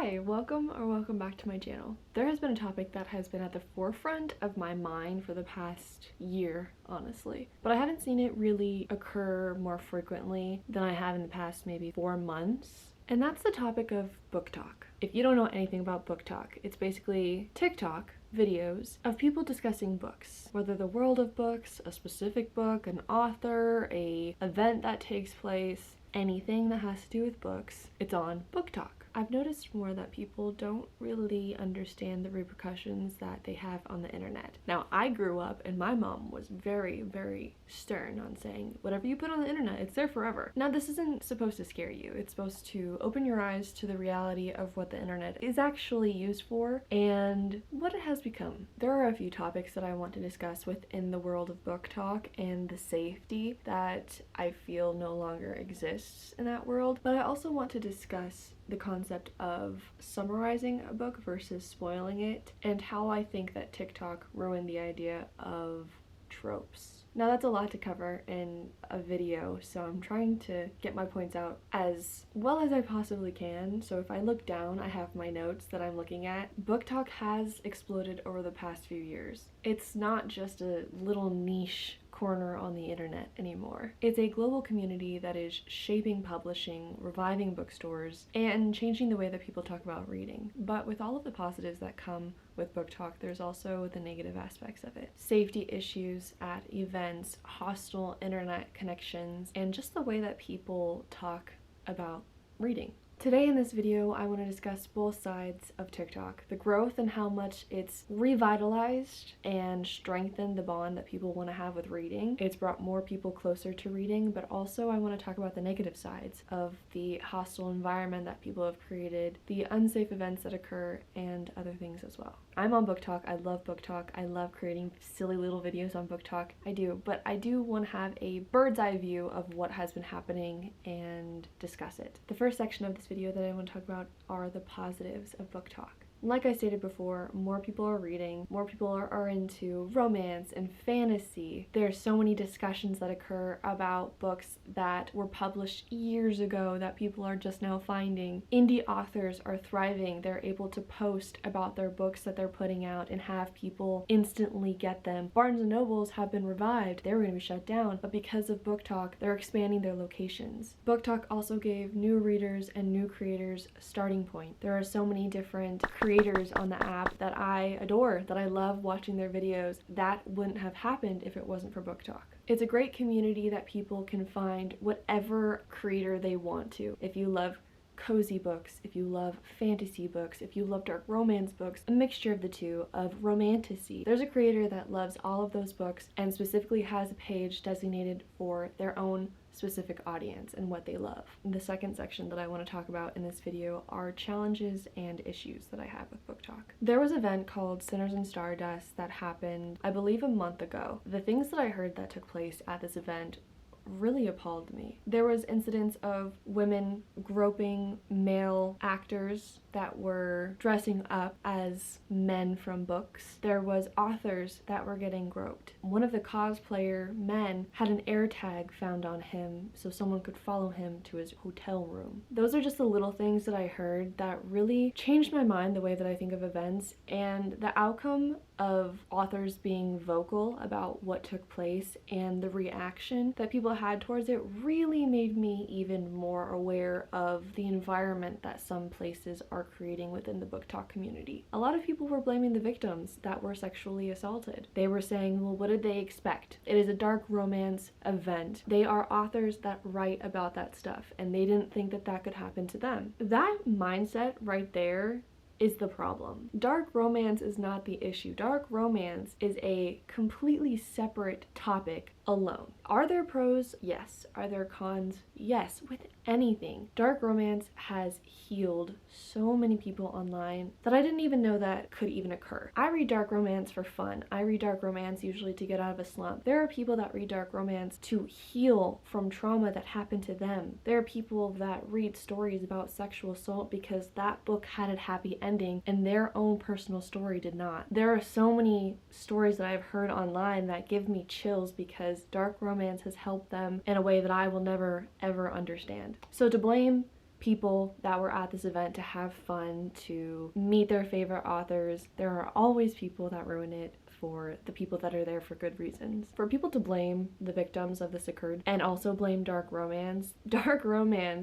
Hi, welcome back to my channel. There has been a topic that has been at the forefront of my mind for the past year, honestly. But I haven't seen it really occur more frequently than I have in the past maybe 4 months. And that's the topic of BookTok. If you don't know anything about BookTok, it's basically TikTok videos of people discussing books, whether the world of books, a specific book, an author, a event that takes place, anything that has to do with books, it's on BookTok. I've noticed more that people don't really understand the repercussions that they have on the internet. Now, I grew up and my mom was very, very stern on saying, whatever you put on the internet, it's there forever. Now, this isn't supposed to scare you. It's supposed to open your eyes to the reality of what the internet is actually used for and what it has become. There are a few topics that I want to discuss within the world of BookTok and the safety that I feel no longer exists in that world, but I also want to discuss the concept of summarizing a book versus spoiling it, and how I think that TikTok ruined the idea of tropes. Now, that's a lot to cover in a video, so I'm trying to get my points out as well as I possibly can. So if I look down, I have my notes that I'm looking at. BookTok has exploded over the past few years. It's not just a little niche corner on the internet anymore. It's a global community that is shaping publishing, reviving bookstores, and changing the way that people talk about reading. But with all of the positives that come with BookTok, there's also the negative aspects of it. Safety issues at events, hostile internet connections, and just the way that people talk about reading. Today in this video, I want to discuss both sides of TikTok, the growth and how much it's revitalized and strengthened the bond that people want to have with reading. It's brought more people closer to reading, but also I want to talk about the negative sides of the hostile environment that people have created, the unsafe events that occur, and other things as well. I'm on BookTok. I love BookTok. I love creating silly little videos on BookTok. I do, but I do want to have a bird's eye view of what has been happening and discuss it. The first section of this video that I want to talk about are the positives of BookTok. Like I stated before, more people are reading, more people are into romance and fantasy. There are so many discussions that occur about books that were published years ago that people are just now finding. Indie authors are thriving. They're able to post about their books that they're putting out and have people instantly get them. Barnes & Nobles have been revived. They were going to be shut down, but because of BookTok, they're expanding their locations. BookTok also gave new readers and new creators a starting point. There are so many different creators on the app that I adore, that I love watching their videos. That wouldn't have happened if it wasn't for BookTok. It's a great community that people can find whatever creator they want to. If you love cozy books, if you love fantasy books, if you love dark romance books, a mixture of the two, of romantasy. There's a creator that loves all of those books and specifically has a page designated for their own specific audience and what they love. The second section that I want to talk about in this video are challenges and issues that I have with BookTok. There was an event called Sinners and Stardust that happened, I believe, a month ago. The things that I heard that took place at this event really appalled me. There was incidents of women groping male actors that were dressing up as men from books. There was authors that were getting groped. One of the cosplayer men had an air tag found on him so someone could follow him to his hotel room. Those are just the little things that I heard that really changed my mind, the way that I think of events, and the outcome of authors being vocal about what took place and the reaction that people had towards it really made me even more aware of the environment that some places are creating within the BookTok community. A lot of people were blaming the victims that were sexually assaulted. They were saying, well, what did they expect? It is a dark romance event. They are authors that write about that stuff, and they didn't think that that could happen to them. That mindset right there is the problem. Dark romance is not the issue. Dark romance is a completely separate topic alone. Are there pros? Yes. Are there cons? Yes. With anything. Dark romance has healed so many people online that I didn't even know that could even occur. I read dark romance for fun. I read dark romance usually to get out of a slump. There are people that read dark romance to heal from trauma that happened to them. There are people that read stories about sexual assault because that book had a happy ending and their own personal story did not. There are so many stories that I've heard online that give me chills because dark romance has helped them in a way that I will never ever understand. So to blame people that were at this event to have fun, to meet their favorite authors. There are always people that ruin it for the people that are there for good reasons. For people to blame the victims of this occurred and also blame dark romance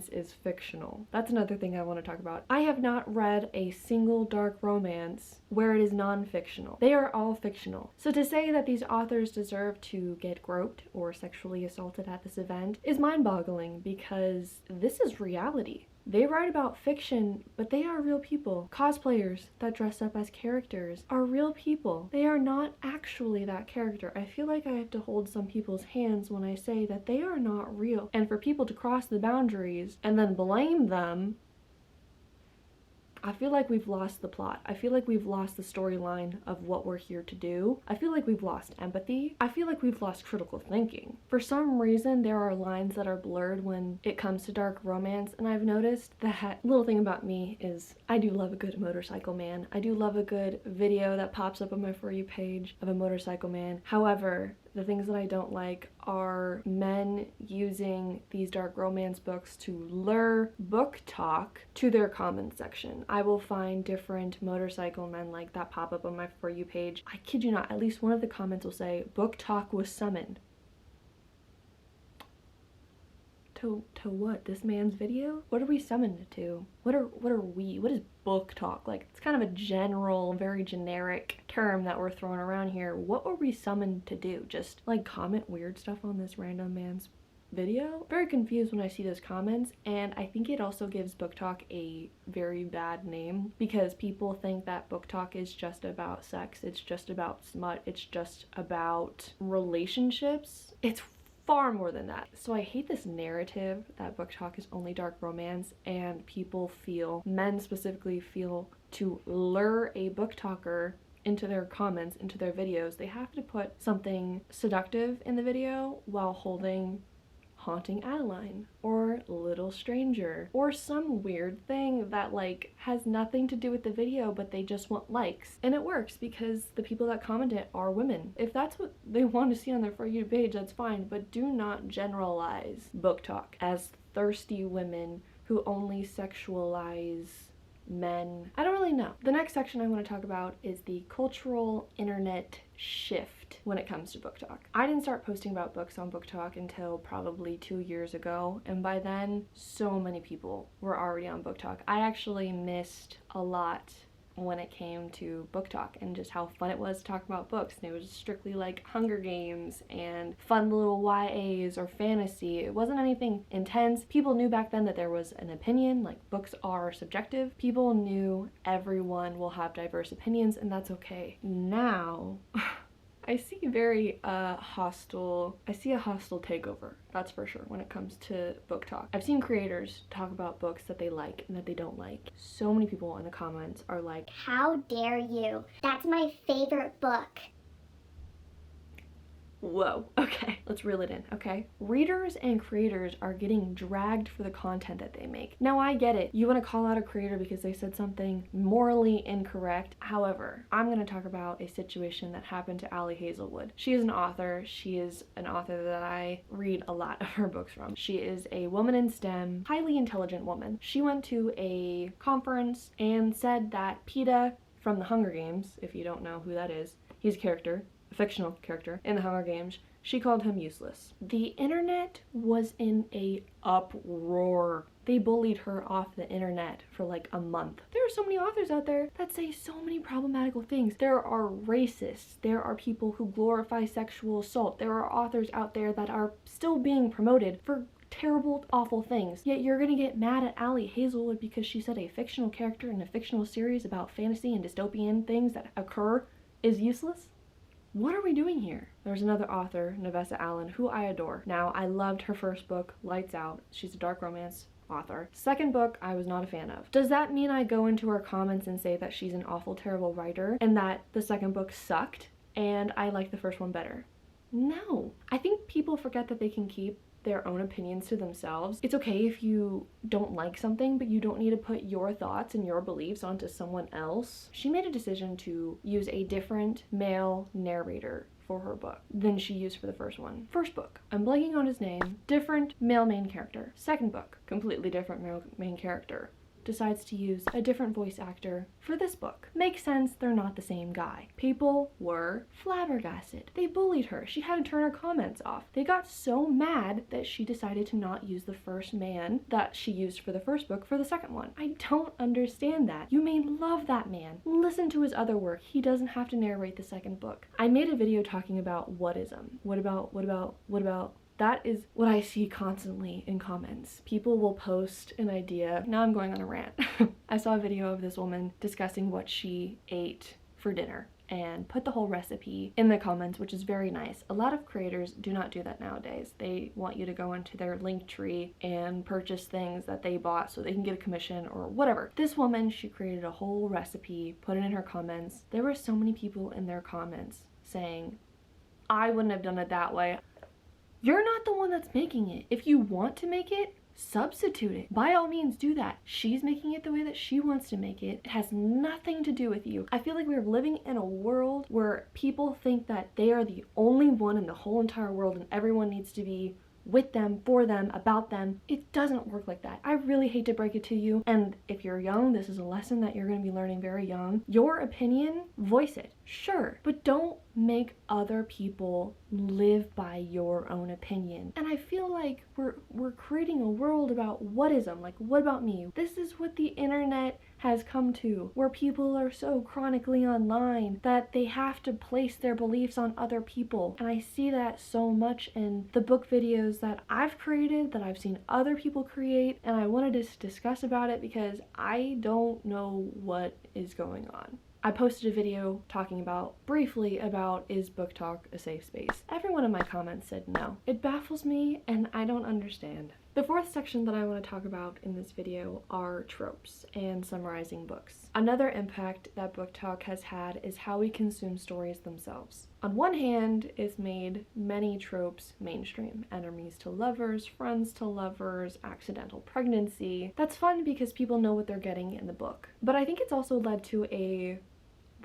is fictional. That's another thing I want to talk about. I have not read a single dark romance where it is non-fictional. They are all fictional. So to say that these authors deserve to get groped or sexually assaulted at this event is mind-boggling, because this is reality. They write about fiction, but they are real people. Cosplayers that dress up as characters are real people. They are not actually that character. I feel like I have to hold some people's hands when I say that they are not real. And for people to cross the boundaries and then blame them, I feel like we've lost the plot. I feel like we've lost the storyline of what we're here to do. I feel like we've lost empathy. I feel like we've lost critical thinking. For some reason, there are lines that are blurred when it comes to dark romance, and I've noticed that little thing about me is I do love a good motorcycle man. I do love a good video that pops up on my For You page of a motorcycle man. However, the things that I don't like are men using these dark romance books to lure BookTok to their comment section. I will find different motorcycle men like that pop up on my For You page. I kid you not, at least one of the comments will say, BookTok was summoned. To what? This man's video? What are we summoned to? What are we? What is BookTok? Like, it's kind of a general, very generic term that we're throwing around here. What were we summoned to do? Just like comment weird stuff on this random man's video? Very confused when I see those comments, and I think it also gives BookTok a very bad name, because people think that BookTok is just about sex, it's just about smut, it's just about relationships. It's far more than that. So I hate this narrative that BookTok is only dark romance, and people feel, men specifically feel, to lure a BookToker into their comments, into their videos, they have to put something seductive in the video while holding Haunting Adeline or Little Stranger or some weird thing that like has nothing to do with the video, but they just want likes. And it works because the people that comment it are women. If that's what they want to see on their For You page, that's fine, but do not generalize BookTok as thirsty women who only sexualize men. I don't really know. The next section I want to talk about is the cultural internet shift when it comes to BookTok. I didn't start posting about books on BookTok until probably 2 years ago, and by then so many people were already on BookTok. I actually missed a lot when it came to BookTok and just how fun it was to talk about books, and it was strictly like Hunger Games and fun little YAs or fantasy. It wasn't anything intense. People knew back then that there was an opinion, like books are subjective. People knew everyone will have diverse opinions, and that's okay. Now I see a hostile takeover, that's for sure, when it comes to BookTok. I've seen creators talk about books that they like and that they don't like. So many people in the comments are like, how dare you? That's my favorite book. Whoa, okay, let's reel it in, okay? Readers and creators are getting dragged for the content that they make. Now, I get it. You want to call out a creator because they said something morally incorrect. However, I'm going to talk about a situation that happened to Ali Hazelwood. She is an author. She is an author that I read a lot of her books from. She is a woman in STEM, highly intelligent woman. She went to a conference and said that Peeta from the Hunger Games, if you don't know who that is, he's a character, a fictional character in the Hunger Games. She called him useless. The internet was in a uproar. They bullied her off the internet for like a month. There are so many authors out there that say so many problematical things. There are racists. There are people who glorify sexual assault. There are authors out there that are still being promoted for terrible, awful things. Yet you're gonna get mad at Ali Hazelwood because she said a fictional character in a fictional series about fantasy and dystopian things that occur is useless? What are we doing here? There's another author, Nevessa Allen, who I adore. Now, I loved her first book, Lights Out. She's a dark romance author. Second book, I was not a fan of. Does that mean I go into her comments and say that she's an awful, terrible writer and that the second book sucked and I like the first one better? No. I think people forget that they can keep their own opinions to themselves. It's okay if you don't like something, but you don't need to put your thoughts and your beliefs onto someone else. She made a decision to use a different male narrator for her book than she used for the first one. First book, I'm blanking on his name, different male main character. Second book, completely different male main character. Decides to use a different voice actor for this book. Makes sense, they're not the same guy. People were flabbergasted. They bullied her. She had to turn her comments off. They got so mad that she decided to not use the first man that she used for the first book for the second one. I don't understand that. You may love that man. Listen to his other work. He doesn't have to narrate the second book. I made a video talking about whatism. What about? That is what I see constantly in comments. People will post an idea. Now I'm going on a rant. I saw a video of this woman discussing what she ate for dinner and put the whole recipe in the comments, which is very nice. A lot of creators do not do that nowadays. They want you to go into their link tree and purchase things that they bought so they can get a commission or whatever. This woman, she created a whole recipe, put it in her comments. There were so many people in their comments saying, I wouldn't have done it that way. You're not the one that's making it. If you want to make it, substitute it. By all means, do that. She's making it the way that she wants to make it. It has nothing to do with you. I feel like we're living in a world where people think that they are the only one in the whole entire world and everyone needs to be with them, for them, about them. It doesn't work like that. I really hate to break it to you. And if you're young, this is a lesson that you're going to be learning very young. Your opinion, voice it. Sure, but don't make other people live by your own opinion. And I feel like we're creating a world about whatism, like what about me? This is what the internet has come to, where people are so chronically online that they have to place their beliefs on other people. And I see that so much in the book videos that I've created, that I've seen other people create, and I wanted to discuss about it because I don't know what is going on. I posted a video talking briefly about, is BookTok a safe space? Everyone in my comments said no. It baffles me and I don't understand. The fourth section that I want to talk about in this video are tropes and summarizing books. Another impact that BookTok has had is how we consume stories themselves. On one hand, it's made many tropes mainstream. Enemies to lovers, friends to lovers, accidental pregnancy. That's fun because people know what they're getting in the book. But I think it's also led to a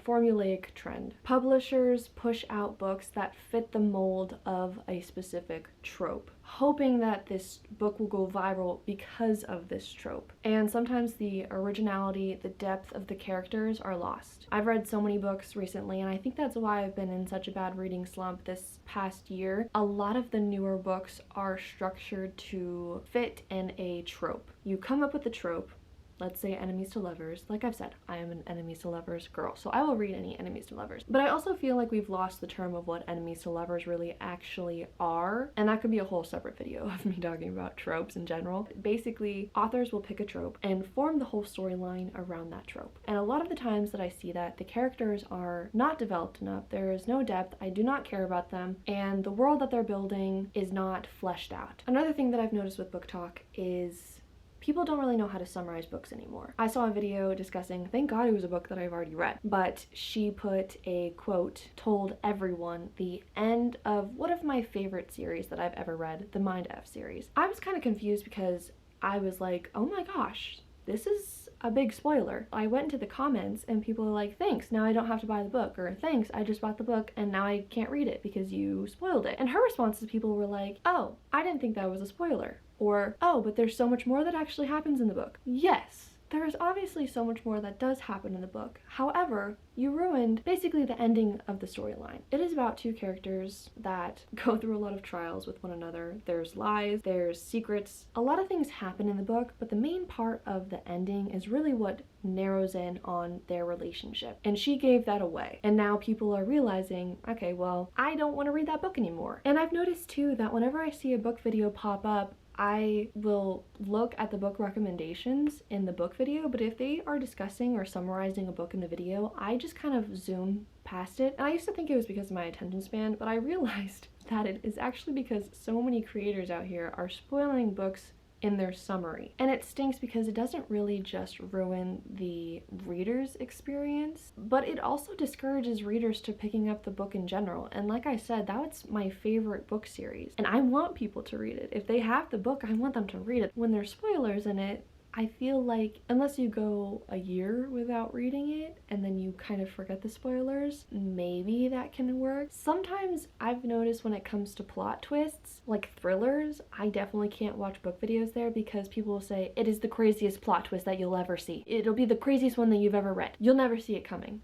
formulaic trend. Publishers push out books that fit the mold of a specific trope, hoping that this book will go viral because of this trope. And sometimes the originality, the depth of the characters are lost. I've read so many books recently, and I think that's why I've been in such a bad reading slump this past year. A lot of the newer books are structured to fit in a trope. You come up with a trope, let's say enemies to lovers. Like I've said, I am an enemies to lovers girl, so I will read any enemies to lovers. But I also feel like we've lost the term of what enemies to lovers really actually are, and that could be a whole separate video of me talking about tropes in general. Basically, authors will pick a trope and form the whole storyline around that trope. And a lot of the times that I see that, the characters are not developed enough, there is no depth, I do not care about them, and the world that they're building is not fleshed out. Another thing that I've noticed with BookTok is people don't really know how to summarize books anymore. I saw a video discussing, thank God it was a book that I've already read, but she put a quote, told everyone the end of one of my favorite series that I've ever read, the Mind F series. I was kind of confused because I was like, oh my gosh, this is a big spoiler. I went into the comments and people were like, thanks, now I don't have to buy the book, or thanks, I just bought the book and now I can't read it because you spoiled it. And her responses, people were like, oh, I didn't think that was a spoiler. Or, oh, but there's so much more that actually happens in the book. Yes, there is obviously so much more that does happen in the book. However, you ruined basically the ending of the storyline. It is about two characters that go through a lot of trials with one another. There's lies, there's secrets. A lot of things happen in the book, but the main part of the ending is really what narrows in on their relationship. And she gave that away. And now people are realizing, okay, well, I don't want to read that book anymore. And I've noticed too that whenever I see a book video pop up, I will look at the book recommendations in the book video, but if they are discussing or summarizing a book in the video, I just kind of zoom past it. And I used to think it was because of my attention span, but I realized that it is actually because so many creators out here are spoiling books in their summary. And it stinks because it doesn't really just ruin the reader's experience, but it also discourages readers to picking up the book in general. And like I said, that's my favorite book series. And I want people to read it. If they have the book, I want them to read it. When there's spoilers in it, I feel like unless you go a year without reading it and then you kind of forget the spoilers, maybe that can work. Sometimes I've noticed when it comes to plot twists, like thrillers, I definitely can't watch book videos there because people will say, it is the craziest plot twist that you'll ever see. It'll be the craziest one that you've ever read. You'll never see it coming.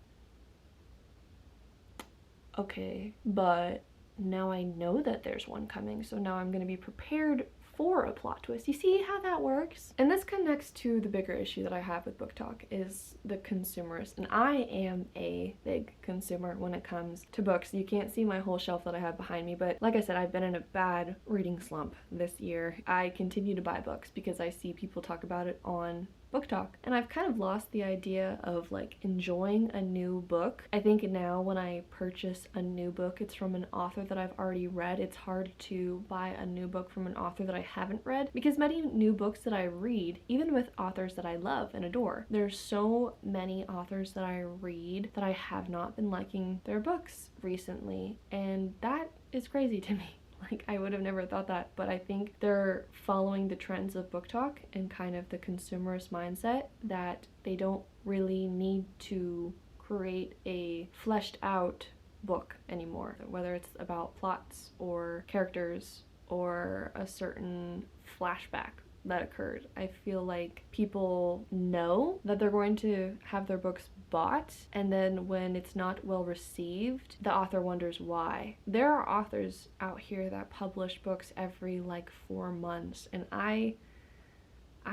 Okay, but now I know that there's one coming, so now I'm gonna be prepared for a plot twist. You see how that works? And this connects to the bigger issue that I have with BookTok is the consumerist. And I am a big consumer when it comes to books. You can't see my whole shelf that I have behind me, but like I said, I've been in a bad reading slump this year. I continue to buy books because I see people talk about it on BookTok, and I've kind of lost the idea of like enjoying a new book. I think now when I purchase a new book, it's from an author that I've already read. It's hard to buy a new book from an author that I haven't read because many new books that I read, even with authors that I love and adore, there's so many authors that I read that I have not been liking their books recently, and that is crazy to me. Like, I would have never thought that, but I think they're following the trends of BookTok and kind of the consumerist mindset that they don't really need to create a fleshed out book anymore, whether it's about plots or characters or a certain flashback that occurred. I feel like people know that they're going to have their books bought, and then when it's not well received, the author wonders why. There are authors out here that publish books every like 4 months, and I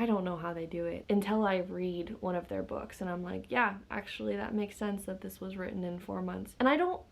don't know how they do it until I read one of their books and I'm like, yeah, actually that makes sense that this was written in 4 months. And I don't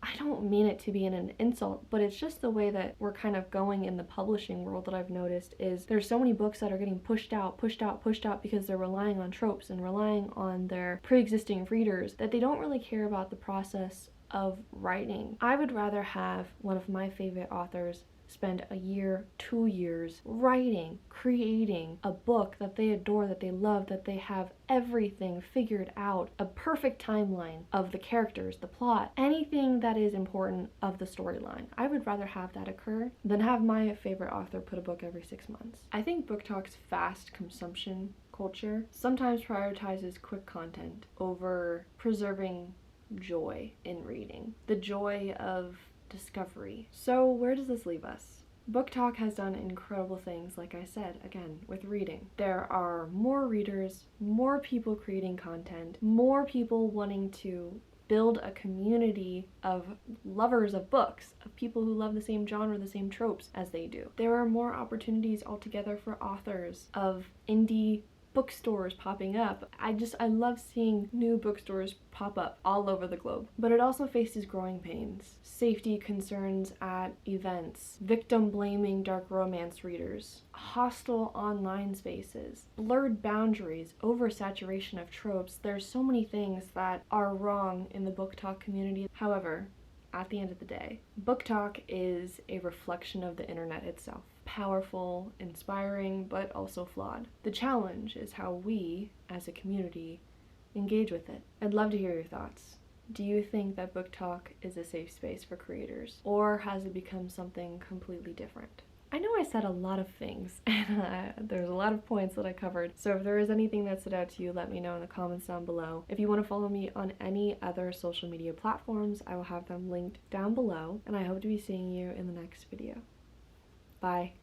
mean it to be an insult, but it's just the way that we're kind of going in the publishing world that I've noticed is there's so many books that are getting pushed out because they're relying on tropes and relying on their pre-existing readers that they don't really care about the process of writing. I would rather have one of my favorite authors spend a year, 2 years writing, creating a book that they adore, that they love, that they have everything figured out, a perfect timeline of the characters, the plot, anything that is important of the storyline. I would rather have that occur than have my favorite author put a book every 6 months. I think BookTok's fast consumption culture sometimes prioritizes quick content over preserving joy in reading, the joy of discovery. So where does this leave us? BookTok has done incredible things, like I said, again, with reading. There are more readers, more people creating content, more people wanting to build a community of lovers of books, of people who love the same genre, the same tropes as they do. There are more opportunities altogether for authors, of indie bookstores popping up. I love seeing new bookstores pop up all over the globe. But it also faces growing pains. Safety concerns at events, victim blaming dark romance readers, hostile online spaces, blurred boundaries, oversaturation of tropes. There's so many things that are wrong in the BookTok community. However, at the end of the day, BookTok is a reflection of the internet itself. Powerful, inspiring, but also flawed. The challenge is how we, as a community, engage with it. I'd love to hear your thoughts. Do you think that BookTok is a safe space for creators, or has it become something completely different? I know I said a lot of things, and there's a lot of points that I covered, so if there is anything that stood out to you, let me know in the comments down below. If you want to follow me on any other social media platforms, I will have them linked down below, and I hope to be seeing you in the next video. Bye.